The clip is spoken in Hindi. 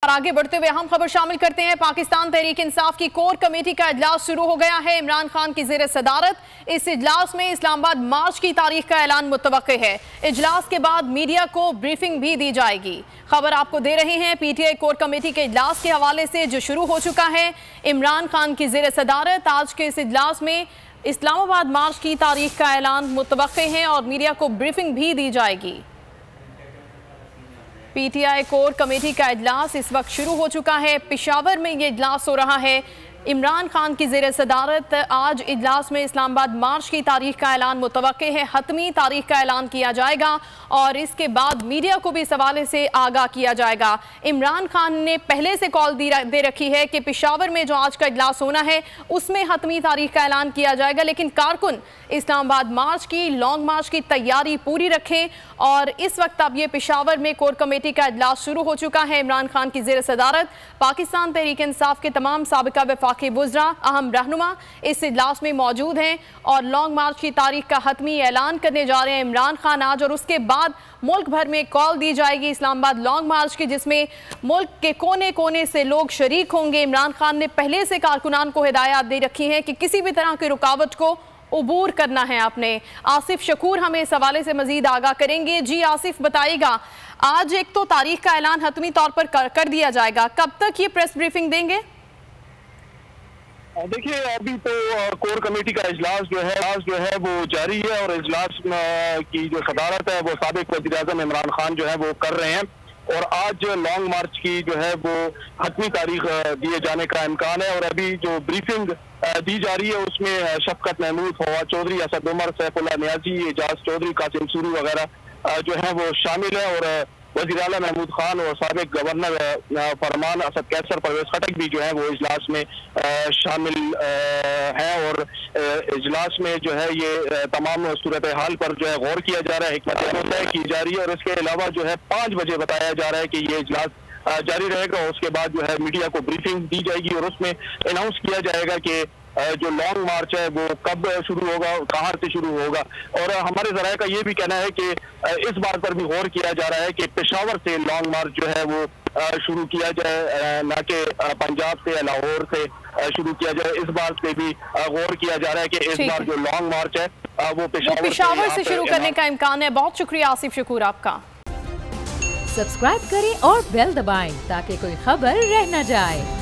आगे बढ़ते हुए हम खबर शामिल करते हैं। पाकिस्तान तहरीक इंसाफ की कोर कमेटी का इजलास शुरू हो गया है। इमरान खान की ज़ेर सदारत इस इजलास में इस्लामाबाद मार्च की तारीख का ऐलान मुतवक्के है। इजलास के बाद मीडिया को ब्रीफिंग भी दी जाएगी। खबर आपको दे रहे हैं पीटीआई कोर कमेटी के इजलास के हवाले से जो शुरू हो चुका है। इमरान खान की ज़ेर सदारत आज के इस इजलास में इस्लामाबाद मार्च की तारीख का ऐलान मुतवक्के है और मीडिया को ब्रीफिंग भी दी जाएगी। पीटीआई कोर कमेटी का इजलास इस वक्त शुरू हो चुका है। पेशावर में ये इजलास हो रहा है। इमरान खान की ज़ेर सदारत आज इजलास में इस्लामाबाद मार्च की तारीख का ऐलान मुतवक्के है। हतमी तारीख का ऐलान किया जाएगा और इसके बाद मीडिया को भी इस हवाले से आगाह किया जाएगा। इमरान खान ने पहले से कॉल दे रखी है कि पेशावर में जो आज का इजलास होना है उसमें हतमी तारीख का ऐलान किया जाएगा, लेकिन कारकुन इस्लामाबाद मार्च की, लॉन्ग मार्च की तैयारी पूरी रखें। और इस वक्त अब ये पेशावर में कोर कमेटी का इजलास शुरू हो चुका है। इमरान खान की ज़ेर सदारत पाकिस्तान तहरीक इंसाफ के तमाम साबिका वफाकी वुज़रा, अहम रहनुमा इस इजलास में मौजूद हैं और लॉन्ग मार्च की तारीख का हतमी ऐलान करने जा रहे हैं इमरान खान आज। और उसके बाद मुल्क भर में कॉल दी जाएगी इस्लामाबाद लॉन्ग मार्च की, जिसमें मुल्क के कोने कोने से लोग शरीक होंगे। इमरान खान ने पहले से कारकुनान को हिदायत दे रखी है कि किसी भी तरह की रुकावट को उबूर करना है आपने। आसिफ शकूर हमें इस हवाले से मजीद आगाह करेंगे। जी आसिफ, बताइएगा, आज एक तो तारीख का ऐलान हतमी तौर पर कर दिया जाएगा, कब तक ये प्रेस ब्रीफिंग देंगे? देखिए, अभी तो कोर कमेटी का इजलास जो है वो जारी है और इजलास की जो सदारत है वो साबिक वज़ीर-ए-आज़म इमरान खान जो है वो कर रहे हैं। और आज लॉन्ग मार्च की जो है वो हतमी तारीख दिए जाने का इम्कान है। और अभी जो ब्रीफिंग दी जा रही है उसमें शफकत महमूद, फवाद चौधरी, असद उमर, सैफुल्लाह नियाजी, एजाज चौधरी, कासिम सूरी वगैरह जो है वो शामिल है। और वज़ीर आला महमूद खान और साबिक गवर्नर फरमान असद कैसर, परवेज खटक भी जो है वो इजलास में शामिल हैं। और इजलास में जो है ये तमाम सूरत हाल पर जो है गौर किया जा रहा है, हिकमत अमल की जा रही है। और इसके अलावा जो है 5 बजे बताया जा रहा है कि ये इजलास जारी रहेगा। और उसके बाद जो है मीडिया को ब्रीफिंग दी जाएगी और उसमें अनाउंस किया जाएगा कि जो लॉन्ग मार्च है वो कब शुरू होगा, कहाँ से शुरू होगा। और हमारे ज़राए का ये भी कहना है कि इस बात पर भी गौर किया जा रहा है कि पेशावर से लॉन्ग मार्च जो है वो शुरू किया जाए, ना कि पंजाब से या लाहौर से शुरू किया जाए। इस बात पे भी गौर किया जा रहा है कि इस बार जो लॉन्ग मार्च है वो पेशावर से शुरू करने का इम्कान है। बहुत शुक्रिया आसिफ शकूर आपका। सब्सक्राइब करें और बेल दबाएं ताकि कोई खबर रह न जाए।